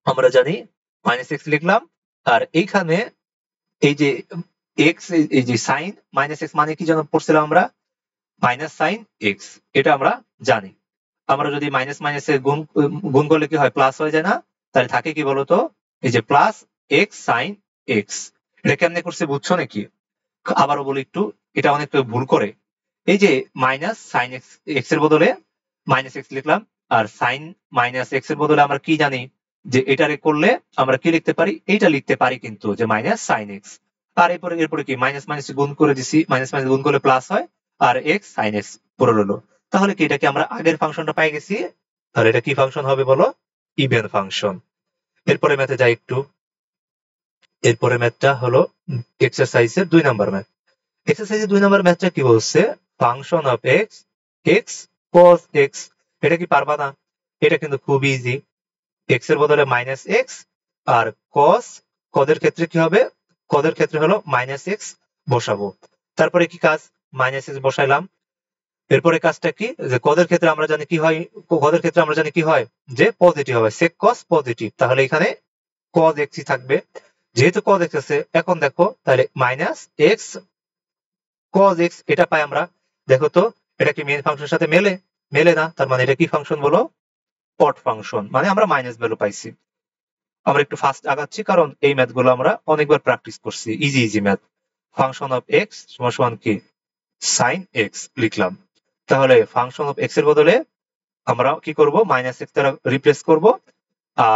আমরা জানি মাইনাস এক্স লিখলাম, আর এইখানে এই যে এক্স, এই যে সাইন মাইনাস এক্স মানে কি যেন পড়ছিলাম আমরা, মাইনাস সাইন এক্স, এটা আমরা জানি। আমরা যদি মাইনাস মাইনাসে গুণ করলে কি হয়, প্লাস হয়ে যায় না? তাহলে থাকে কি বলতো, এই যে প্লাস এক্স সাইন এক্স। এটা কেমনে করছে বুঝছো নাকি? আবারও বলি একটু, এটা অনেক ভুল করে। এই যে মাইনাস সাইন এক্স, এক্স এর বদলে মাইনাস এক্স লিখলাম, আর সাইন মাইনাস এক্স এর বদলে আমরা কি জানি, যে এটারে করলে আমরা কি লিখতে পারি, এইটা লিখতে পারি কিন্তু, যে মাইনাস সাইন এক্স। আর এরপরে কি মাইনাস মাইনাস গুণ করে দিছি, মাইনাস মাইনাস গুণ করলে প্লাস হয়, আর এক্স সাইন এক্স পড়ে রইলো। তাহলে কি এটাকে আমরা আগের ফাংশনটা পাই গেছি, তাহলে এটা কি ফাংশন হবে বলো, ইভেন ফাংশন। এরপরে ম্যাথে যাই একটু, এরপরে ম্যাথটা হলো এক্সারসাইজের 2 নাম্বার ম্যাথ। এক্সারসাইজের 2 নাম্বার ম্যাথটা কি বলছে, function of x x cos x. এটা কি পারবা না? এটা কিন্তু খুব ইজি। এক্স এর বদলে মাইনাস এক্স, আর কস, কদের ক্ষেত্রে কি হবে, কদের ক্ষেত্রে হলো মাইনাস এক্স বসাবো। তারপরে কি কাজ, মাইনাস এক্স বসাইলাম। এরপরে কাজটা কি, যে কদের ক্ষেত্রে আমরা জানি কি হয়, কদের ক্ষেত্রে আমরা জানি কি হয়, যে পজিটিভ হবে, সেক কস পজিটিভ, তাহলে এখানে কজ এক্সই থাকবে। যেহেতু কজ এক্স আছে, এখন দেখো তাহলে মাইনাস এক্স কজ এক্স এটা পাই আমরা। দেখো তো এটা কি মেইন ফাংশনের সাথে মেলে, মেলে না, তার মানে এটা কি ফাংশন বলো, অড ফাংশন, মানে আমরা মাইনাস ভ্যালু পাইছি। আমরা একটু ফাস্ট আগাচ্ছি, কারণ এই ম্যাথ গুলো আমরা অনেকবার প্র্যাকটিস করছি, easy easy math. Function of X সমান কি, সাইন এক্স লিখলাম। তাহলে ফাংশন অফ এক্স এর বদলে আমরা কি করব, মাইনাস এক্স দ্বারা রিপ্লেস করব।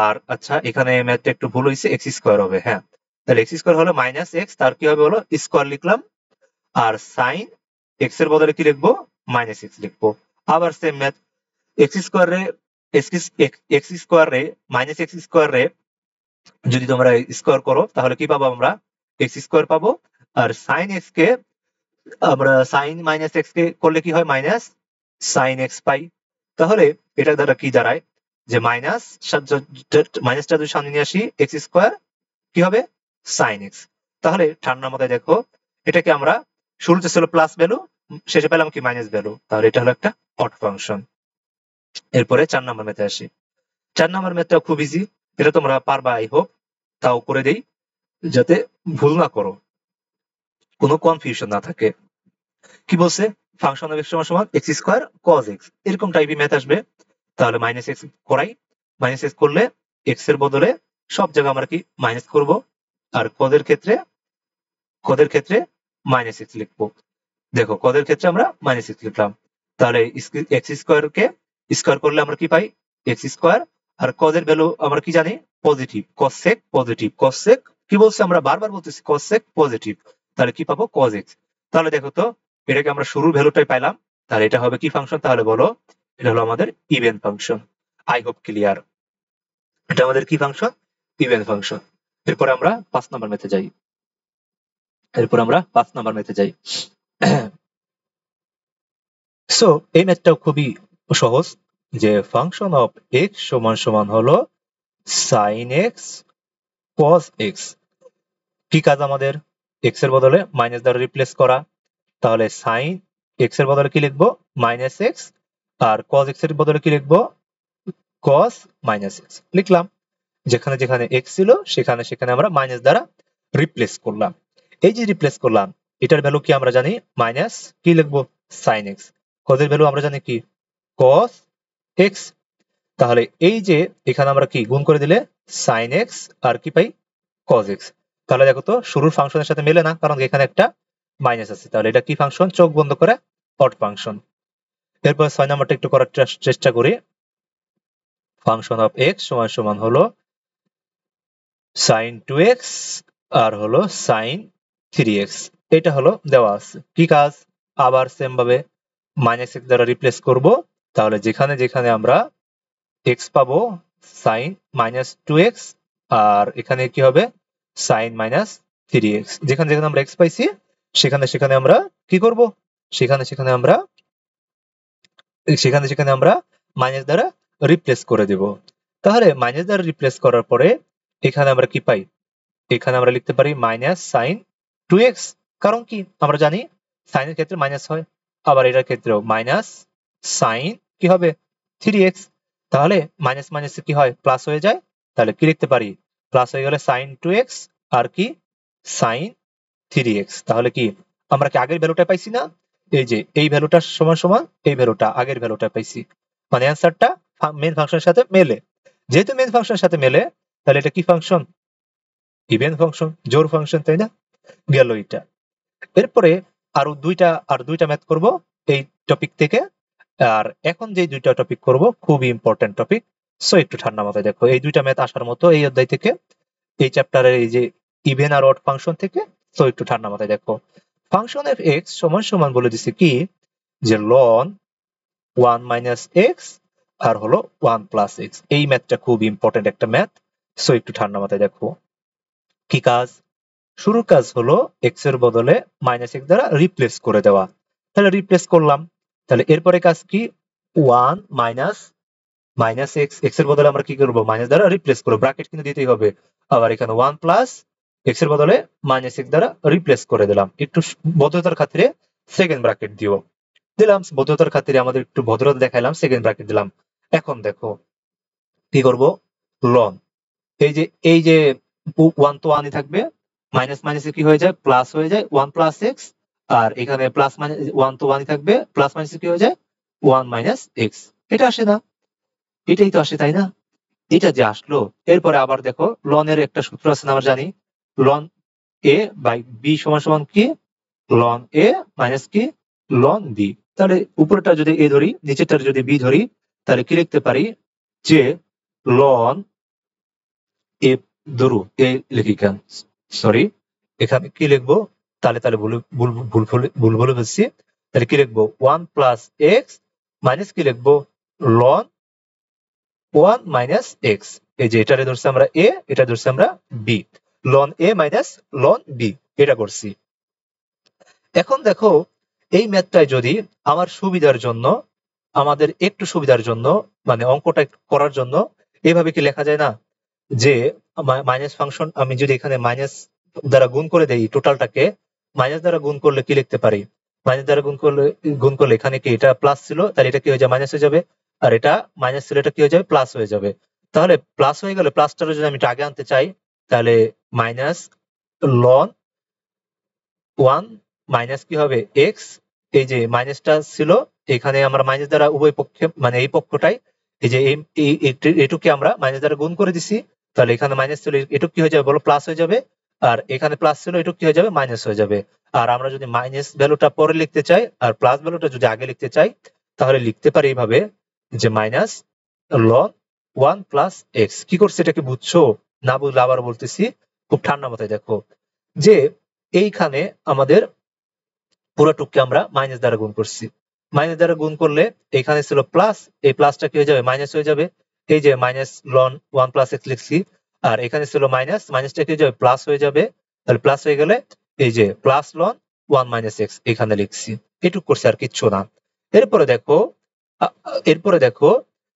আর আচ্ছা, এখানে ম্যাথটা একটু ভুল হয়েছে, এক্স স্কোয়ার হবে, হ্যাঁ। তাহলে এক্স স্কোয়ার হলো মাইনাস এক্স, তার কি হবে বলো, স্কোয়ার লিখলাম। আর সাইন এক্স এর বদলে কি লিখবো, মাইনাস এক্স লিখবো। আবার সেম ম্যাথ, এক্স স্কোয়ারে এক্স স্কোয়ারে মাইনাস এক্স স্কোয়ারে যদি তোমরা স্কোয়ার করো, তাহলে কি পাবো আমরা, এক্স স্কোয়ার পাবো। আর সাইন এক্স কে আমরা সাইন মাইনাস এক্স কে করলে কি হয়, মাইনাস সাইন এক্স পাই। তাহলে এটা দ্বারা কি দাঁড়ায়, যে মাইনাসটা যদি সামনে নিয়ে আসি, এক্স স্কোয়ার কি হবে, সাইন এক্স। তাহলে ঠান্ডার মাথায় দেখো, এটাকে আমরা শুরুতে ছিল প্লাস ভ্যালু, শেষে পেলাম কি মাইনাস ভ্যালু, তাহলে এটা হলো একটা অড ফাংশন। এরপরে 4 নাম্বার ম্যাথে আসি। 4 নাম্বার ম্যাথটা খুব ইজি, এটা তোমরা পারবা আই হোপ, তাও করে দেই যাতে ভুল না করো, কোনো কনফিউশন না থাকে। কি বলছে, ফাংশন অফ এক্স সমান এক্স স্কোয়ার কজ এক্স, এরকম টাইপের ম্যাথ আসবে। তাহলে মাইনাস এক্স করাই, মাইনাস এক্স করলে এক্স এর বদলে সব জায়গায় আমরা কি মাইনাস করব, আর কদের ক্ষেত্রে মাইনাস এক্স লিখবো। দেখো কদের ক্ষেত্রে আমরা মাইনাস এক্স লিখলাম, তাহলে এক্স স্কোয়ার কে স্কোয়ার করলে আমরা কি পাই, এক্স স্কোয়ার। আর কজের ভ্যালু আমরা কি জানি, পজিটিভ, কসেক পজিটিভ, কসেক কি বলছে, আমরা বারবার বলতেছি কসেক পজিটিভ, তাহলে কি পাবো, কজ এক্স। তাহলে দেখো তো, এটাকে আমরা শুরুর ভ্যালুটাই পাইলাম, তাহলে এটা হবে কি ফাংশন, তাহলে বলো এটা হলো আমাদের even function. I hope clear, এটা আমাদের কি ফাংশন, ইভেন ফাংশন। এরপর আমরা 5 নাম্বার ম্যাথে যাই, সো এই ম্যাথটাও খুবই সহজ, যে ফাংশন অফ এক্স সমান সমান হলো সাইন এক্স কস এক্স। কি কাজ আমাদের, এক্স এর বদলে মাইনাস দ্বারা রিপ্লেস করা, তাহলে সাইন এক্স এর বদলে কি লিখবো, মাইনাস এক্স, আর কস এক্স এর বদলে কি লিখবো, কস মাইনাস এক্স লিখলাম। যেখানে যেখানে এক্স ছিল সেখানে সেখানে আমরা মাইনাস দ্বারা রিপ্লেস করলাম। এই যে রিপ্লেস করলাম, এটার ভ্যালু কি আমরা জানি, মাইনাস কি লিখবো, সাইন এক্স। কজের ভ্যালু আমরা জানি কি, কস এক্স। তাহলে এই যে এখানে আমরা কি গুণ করে দিলে সাইন এক্স, আর কি পাই, কজ এক্স। তাহলে দেখো তো শুরুর ফাংশনের সাথে মেলে না, কারণ এখানে একটা মাইনাস আছে, তাহলে এটা কি ফাংশন, চোখ বন্ধ করে অড ফাংশন। এরপর 6 নাম্বারটা একটু করার চেষ্টা করি। ফাংশন অফ এক্স সমান সমান হলো সাইন 2x আর হলো সাইন 3x, এটা হলো দেওয়া আছে। কি কাজ, আবার সেম ভাবে মাইনাস এক্স দ্বারা রিপ্লেস করব, তাহলে যেখানে যেখানে আমরা এক্স পাবো সাইন মাইনাস 2x, আর এখানে কি হবে সাইন মাইনাস 3x। যেখানে যেখানে আমরা এক্স পাইছি সেখানে সেখানে আমরা কি করব, সেখানে সেখানে আমরা মাইনাস দ্বারা রিপ্লেস করে দেব। তাহলে মাইনাস দ্বারা রিপ্লেস করার পরে এখানে আমরা কি পাই? এখানে আমরা লিখতে পারি মাইনাস সাইন 2x। কারণ কি আমরা জানি সাইনের ক্ষেত্রে মাইনাস হয়, আবার এটার ক্ষেত্রেও মাইনাস সাইন কি হবে 3x। তাহলে মাইনাস মাইনাস কি হয় প্লাস হয়ে যায়, তাহলে কি লিখতে পারি প্লাস হয়ে গেলে সাইন 2x আর কি সাইন 3x। তাহলে কি আমরা কি আগের ভ্যালুটা পাইছি না? এই যে এই ভ্যালুটা সমান সমান এই ভ্যালুটা আগের ভ্যালুটা পাইছি, মানে অ্যান্সারটা মেইন ফাংশনের সাথে মেলে। যেহেতু মেইন ফাংশনের সাথে মেলে তাহলে এটা কি ফাংশন? ইভেন ফাংশন, জোড় ফাংশন, তাই না? গেল এটা। এরপরে আরো দুইটা ম্যাথ করব এই টপিক থেকে। আর এখন যে দুইটা টপিক করব খুবই ইম্পর্টেন্ট টপিক, সো একটু ঠান্ডা মাথায় দেখো। এই দুইটা ম্যাথ আসার মতো এই অধ্যায় থেকে, এই চ্যাপ্টারের এই যে ইভেন আর অড ফাংশন থেকে, সো একটু ঠান্ডা মাথায় দেখো। ফাংশন এফ এক্স সমান সমান বলে দিছে কি যে লন 1 মাইনাস এক্স আর হলো 1 প্লাস এক্স। এই ম্যাথটা খুব ইম্পর্টেন্ট একটা ম্যাথ, সো একটু ঠান্ডা মাথায় দেখো। কি কাজ? শুরুর কাজ হলো এক্স এর বদলে মাইনাস এক্স দ্বারা রিপ্লেস করে দেওয়া। তাহলে রিপ্লেস করলাম, তাহলে এরপরে কাজ কি 1 মাইনাস এক্স, এক্স এর বদলে আমরা কি করবো মাইনাস দ্বারা রিপ্লেস করবো, ব্র্যাকেট কিন্তু দিতেই হবে। আবার এখানে 1 প্লাস এক্স এর বদলে মাইনাস এক্স দ্বারা রিপ্লেস করে দিলাম। একটু ভদ্রতার খাতিরে সেকেন্ড ব্র্যাকেট দিলাম, ভদ্রতার খাতিরে আমাদের একটু ভদ্রতা দেখাইলাম, সেকেন্ড ব্র্যাকেট দিলাম। এখন দেখো কি করব, লন এই যে 1 তো 1ই থাকবে, মাইনাস মাইনাসে কি হয়ে যায় প্লাস হয়ে যায় 1 প্লাস এক্স, আর এখানে প্লাস মাইনাস 1 তো 1ই থাকবে, প্লাস মাইনাসে কি হয়ে যায় 1 মাইনাস এক্স। এটা আসে না? এটাই তো আসে, তাই না? এটা যে আসলো, এরপরে আবার দেখো লনের একটা সূত্র আছে না আমরা জানি, লন এ বাই বি সমান সমান কি লন এ মাইনাস কি লন বি। তাহলে উপরেরটা যদি এ ধরি, নিচেরটা যদি বি ধরি, তাহলে কি লিখতে পারি যে লন এ ধরু এ লিখি কেন, সরি এখানে কি লিখবো, তাহলে ভুল বলে ফেলছি। তাহলে কি লিখবো 1 প্লাস এক্স মাইনাস কি লিখবো লন 1 মাইনাস এক্স। এই যে এটারে ধরছি আমরা এ, এটা ধরছি আমরা বি, লন এ মাইনাস লন বি, এটা করছি। এখন দেখো এই ম্যাথটায় যদি আমার সুবিধার জন্য, আমাদের একটু সুবিধার জন্য, মানে অঙ্কটা করার জন্য এভাবে কি লেখা যায় না যে মাইনাস ফাংশন আমি যদি এখানে মাইনাস দ্বারা গুণ করে দেই, টোটালটাকে মাইনাস দ্বারা গুণ করলে কি লিখতে পারি, মাইনাস দ্বারা গুণ করলে এখানে কি এটা প্লাস ছিল, তাহলে এটা কি হয়ে যাবে মাইনাস হয়ে যাবে, আর এটা মাইনাস ছিল এটা কি হয়ে যাবে প্লাস হয়ে যাবে। তাহলে প্লাস হয়ে গেলে প্লাসটা যদি আমি আগে আনতে চাই, তাহলে মাইনাস লন 1 মাইনাস কি হবে এক্স, এই যে মাইনাসটা ছিল এখানে আমরা মাইনাস দ্বারা উভয় পক্ষে মানে এই পক্ষটাই এই যে এটুকে আমরা মাইনাস দ্বারা গুণ করে দিছি, তাহলে এখানে মাইনাস ছিল এটুক কি হয়ে যাবে বলো প্লাস হয়ে যাবে, আর এখানে প্লাস ছিল এটুক কি হয়ে যাবে মাইনাস হয়ে যাবে। আর আমরা যদি মাইনাস ভ্যালুটা পরে লিখতে চাই আর প্লাস ভ্যালুটা যদি আগে লিখতে চাই, তাহলে লিখতে পারি এইভাবে যে মাইনাস লন 1 প্লাস এক্স। কি করছে এটা কি বুঝছো? না বুঝলে আবার বলতেছি, খুব ঠান্ডা মাথায় দেখো যে এইখানে আমাদের পুরোটুককে আমরা মাইনাস দ্বারা গুণ করছি, মাইনাস দ্বারা গুণ করলে এখানে ছিল প্লাস, এই প্লাসটা কি হয়ে যাবে মাইনাস হয়ে যাবে, এই যে মাইনাস লন 1 প্লাস এক্স লিখছি, আর এখানে ছিল মাইনাস, মাইনাসটা কি হয়ে যাবে প্লাস হয়ে যাবে, তাহলে প্লাস হয়ে গেলে এই যে প্লাস লন 1 মাইনাস এক্স এখানে লিখছি, এটুক করছি আর কিচ্ছু না। এরপরে দেখো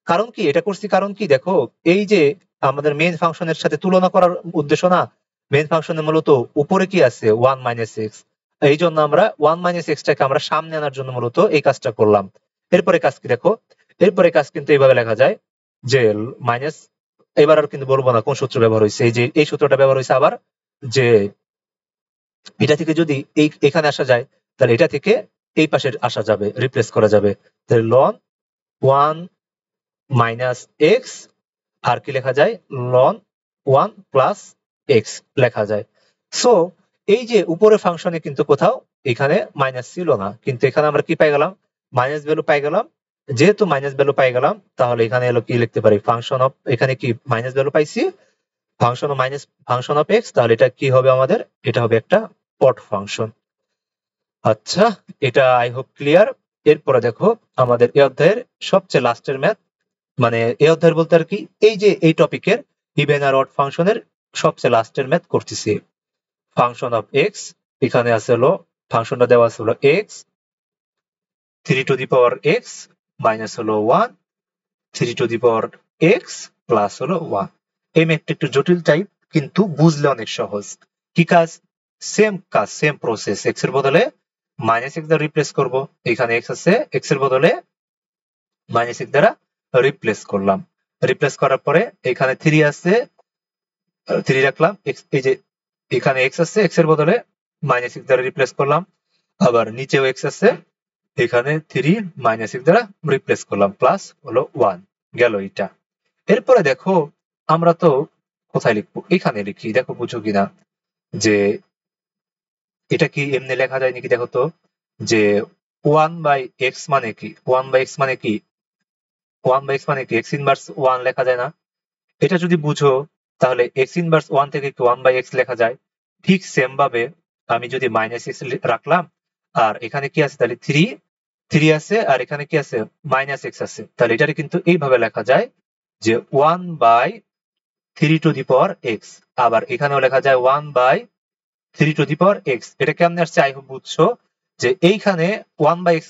কারণ কি এটা করছি, কারণ কি দেখো এই যে আমাদের মেইন ফাংশনের সাথে তুলনা করার উদ্দেশ্য না, মেইন ফাংশনে মূলত উপরে কি আছে 1 মাইনাস এক্স, এই জন্য আমরা 1 মাইনাস এক্সটাকে আমরা সামনে আনার জন্য মূলত এই কাজটা করলাম। এরপরে কাজ কি দেখো, এরপরে কাজ কিন্তু এইভাবে লেখা যায় যে মাইনাস, এবার আর কিন্তু বলবো না কোন সূত্র ব্যবহার হয়েছে, এই যে এই সূত্রটা ব্যবহার হয়েছে আবার, যে এটা থেকে যদি এখানে আসা যায় তাহলে এটা থেকে এই পাশে আসা যাবে, রিপ্লেস করা যাবে, তাহলে লন 1 মাইনাস এক্স আর কি লেখা যায় লন 1 প্লাস এক্স লেখা যায়। সো এই যে উপরে ফাংশনে কিন্তু কোথাও এখানে মাইনাস ছিল না, কিন্তু এখানে আমরা কি পাই গেলাম মাইনাস ভ্যালু পাই গেলাম। যেহেতু মাইনাস ভ্যালু পাই গেলাম তাহলে এখানে এলো কি লিখতে পারি ফাংশন অফ, এখানে কি মাইনাস ভ্যালু পাইছি ফাংশন অফ এক্স, তাহলে এটা কি হবে আমাদের, এটা হবে একটা অড ফাংশন। আচ্ছা, এটা আই হোপ ক্লিয়ার। এরপরে দেখো আমাদের এই অধ্যায়ের সবচেয়ে লাস্টের ম্যাথ, মানে এই অধ্যায় বলতে আর কি এই যে এই টপিকের ইভেন আর অড ফাংশনের সবচেয়ে লাস্টের ম্যাথ করতেছি। ফাংশন অফ এক্স, এখানে আছে হলো ফাংশনটা দেওয়া আছে হলো x 3 to the power x minus হলো 1 3 to the power x plus হলো 1। এই ম্যাথটা একটু জটিল টাইপ, কিন্তু বুঝলে অনেক সহজ। কি কাজ? Same process. এক্স এর বদলে মাইনাস এক্স দ্বারা রিপ্লেস করব। এখানে এক্স আছে, এক্স এর বদলে মাইনাস এক্স দ্বারা রিপ্লেস করলাম। রিপ্লেস করার পরে এখানে 3 আছে, 3 রাখলাম। এই যে এখানে এক্স আছে, এক্স এর বদলে মাইনাস এক্স দ্বারা রিপ্লেস করলাম। আবার নিচেও এক্স আছে, এখানে 3 মাইনাস এক্স দ্বারা রিপ্লেস করলাম, প্লাস হলো 1 গেল এটা। এরপরে দেখো আমরা তো কোথায় লিখবো? এখানে লিখি, দেখো বুঝো কিনা যে এটা কি এমনি লেখা যায় নাকি। দেখো তো যে 1/x মানে কি? 1/x মানে কি? 1/x মানে কি? x ইনভার্স 1 লেখা যায় না? এটা যদি বুঝো তাহলে x ইনভার্স 1 থেকে কি 1/x লেখা যায়? ঠিক সেম ভাবে আমি যদি মাইনাস এক্স রাখলাম, আর এখানে কি আছে? তাহলে 3 আছে, আর এখানে কি আছে? মাইনাস এক্স আছে। তাহলে এটারে কিন্তু এইভাবে লেখা যায় যে 1/3 টু দি পাওয়ার এক্স। আবার এখানেও লেখা যায় 1/3 টু দি পাওয়ার এক্স। এটা কেমনে আসছে? আই হোপ বুঝছো যে এইখানে 1/x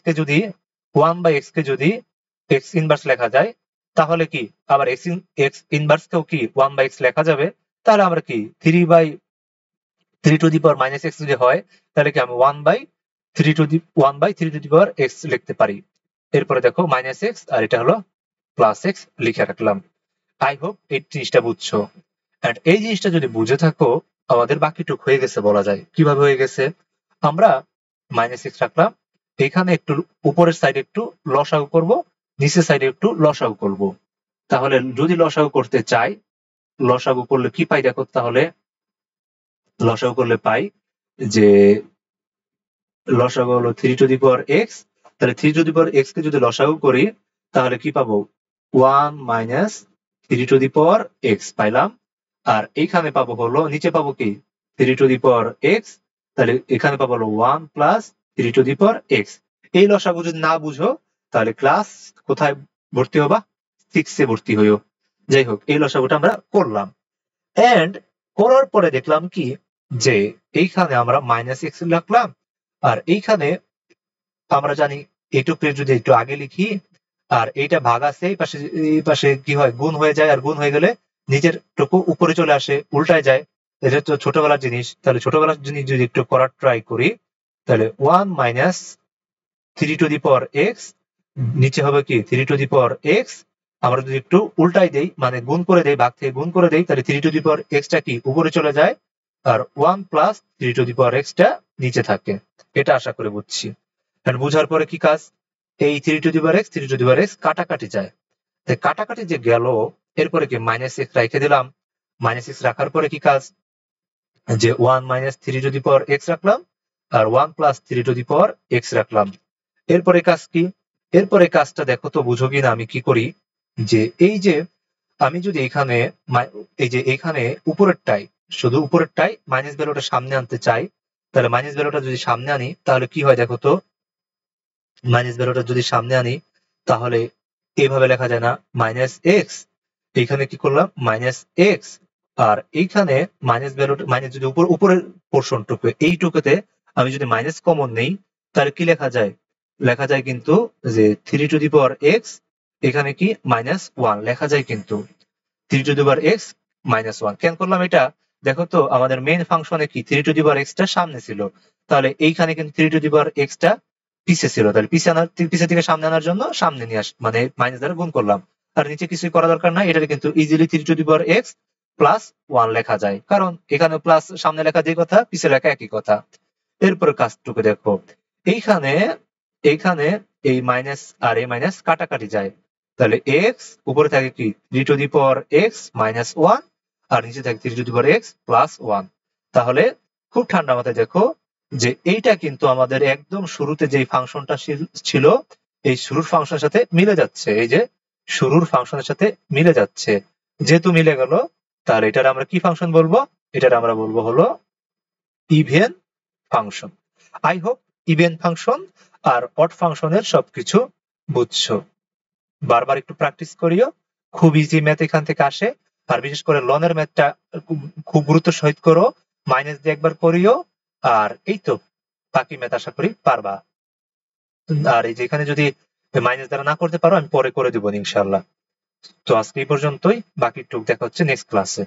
কে যদি এক্স ইনভার্স লেখা যায়, তাহলে কি আবার এক্স ইনভার্স কেও কি 1/x লেখা যাবে? তাহলে আমরা কি 3/3 to the power minus x যদি হয়, তাহলে কি আমি 1/3 টু দি পাওয়ার এক্স লিখতে পারি। এরপরে দেখো মাইনাস এক্স, আর এটা হলো প্লাস এক্স লিখে রাখলাম। আই হোপ এই জিনিসটা বুঝছো। এন্ড এই জিনিসটা যদি বুঝে থাকো, আমাদের বাকিটুক হয়ে গেছে বলা যায়। কিভাবে হয়ে গেছে? আমরা মাইনাস এক্স রাখলাম, এখানে একটু উপরের সাইডে একটু লসাগু করব, নিচের সাইডে একটু লসাগু করব। তাহলে যদি লসাগু করতে চাই, লসাগু করলে কি পাই? দেখো তাহলে লসাগু করলে পাই যে লসাগু হলো 3 টু দি পাওয়ার এক্স। তাহলে 3 টু দি পাওয়ার এক্স কে যদি লসাগু করি, তাহলে কি পাবো? 1 minus 3 to the power x পাইলাম। আর এইখানে পাবো হলো, নিচে পাবো কি 3 টু দি পাওয়ার এক্স। তাহলে এখানে পাবো হলো 1 plus 3 to the power x. এই লসাগু যদি না বুঝো, তাহলে ক্লাস কোথায় ভর্তি হবা? 6 এ ভর্তি হইও। যাই হোক, এই লসাগুটা আমরা করলাম। এন্ড করার পরে দেখলাম কি যে এইখানে আমরা মাইনাস এক্স রাখলাম, আর এইখানে আমরা জানি এইটুকু যদি একটু আগে লিখি, আর এইটা ভাগ আছে, এই পাশে কি হয়? গুণ হয়ে যায়, আর গুণ হয়ে গেলে নিচের টুকু উপরে চলে আসে, উল্টায় যায়। এটা তো ছোটবেলার জিনিস। তাহলে ছোটবেলার জিনিস যদি একটু করার ট্রাই করি, তাহলে 1 minus 3 to the power x, নিচে হবে কি 3 টু দি পাওয়ার এক্স। আমরা যদি একটু উল্টাই দেই, মানে গুণ করে দেই, ভাগ থেকে গুণ করে দেই, তাহলে 3 টু দি পাওয়ার এক্স টা কি উপরে চলে যায়, আর 1 plus 3 to the power x টা নিচে থাকে। এটা আশা করে বুঝছি। আর বুঝার পরে কি কাজ? এই 3 to the power x 3 to the power x কাটাকাটি যায়। তাই কাটাকাটি যে গেল, এরপরে কি মাইনাস এক্স রেখে দিলাম। মাইনাস এক্স রাখার পরে কি কাজ? যে 1 minus 3 to the power x রাখলাম, আর 1 plus 3 to the power x রাখলাম। এরপরে কাজ কি? এরপরে কাজটা দেখো তো বুঝো কিনা আমি কি করি। যে এই যে আমি যদি এখানে এই যে এখানে উপরেরটাই, শুধু উপরেরটাই মাইনাস ভ্যালুটা সামনে আনতে চাই, তাহলে মাইনাস ভ্যালুটা যদি সামনে আনি, তাহলে কি হয় দেখো তো। মাইনাস ভ্যালুটা যদি সামনে আনি, তাহলে এইভাবে লেখা যায় না? মাইনাস এক্স, এইখানে কি করলাম? Minus x. আর এইখানে মাইনাস ভ্যালুটা, মাইনাস যদি উপরের পোর্শনটুকু, এইটুকুতে আমি যদি মাইনাস কমন নেই, তাহলে কি লেখা যায়? লেখা যায় কিন্তু যে 3 টু দি পাওয়ার এক্স, এখানে কি মাইনাস 1 লেখা যায় কিন্তু 3 to the power x minus 1। কেন করলাম এটা? দেখো তো আমাদের মেইন ফাংশনে কি 3 টু দি পাওয়ার এক্স টা সামনে ছিল, তাহলে এইখানে কিন্তু 3 টু দি পাওয়ার এক্স টা পিছে ছিল। তাহলে পিছে থেকে সামনে আনার জন্য সামনে নিয়ে মানে মাইনাস দ্বারা গুণ করলাম। আর নিচে কিছুই করা দরকার নাই, এটা কিন্তু easily 3 to the power x plus 1 লেখা যায়, কারণ এখানে প্লাস সামনে লেখা যে কথা, পিছে লেখা একই কথা। এরপর কাজটুকু দেখো, এইখানে এই মাইনাস আর এই মাইনাস কাটাকাটি যায়। তাহলে এক্স উপরে থাকে কি 3 to the power x minus 1, আর নিচে থাকে 3 to the power x plus 1। তাহলে খুব ঠান্ডা মাথায় দেখো যে এইটা কিন্তু আমাদের একদম শুরুতে যে ফাংশনটা ছিল, এই শুরুর ফাংশনের সাথে মিলে যাচ্ছে। এই যে শুরুর ফাংশনের সাথে মিলে যাচ্ছে, যেহেতু মিলে গেল, তাহলে এটার আমরা কি ফাংশন বলবো? এটার আমরা বলবো হলো even function. I hope even function আর অড ফাংশনের সবকিছু বুঝছো। বারবার একটু প্র্যাকটিস করিও, খুব ইজি ম্যাথ এখান থেকে আসে। আর বিশেষ করে লনের ম্যাথটা খুব গুরুত্ব সহিত করো, মাইনাস দিয়ে একবার করিও, আর এই তো বাকি ম্যাথ আশা করি পারবা। আর এই যে এখানে যদি মাইনাস দ্বারা না করতে পারো, আমি পরে করে দিব ইনশাল্লাহ। তো আজকে এই পর্যন্তই, বাকি টুক দেখা হচ্ছে নেক্সট ক্লাসে।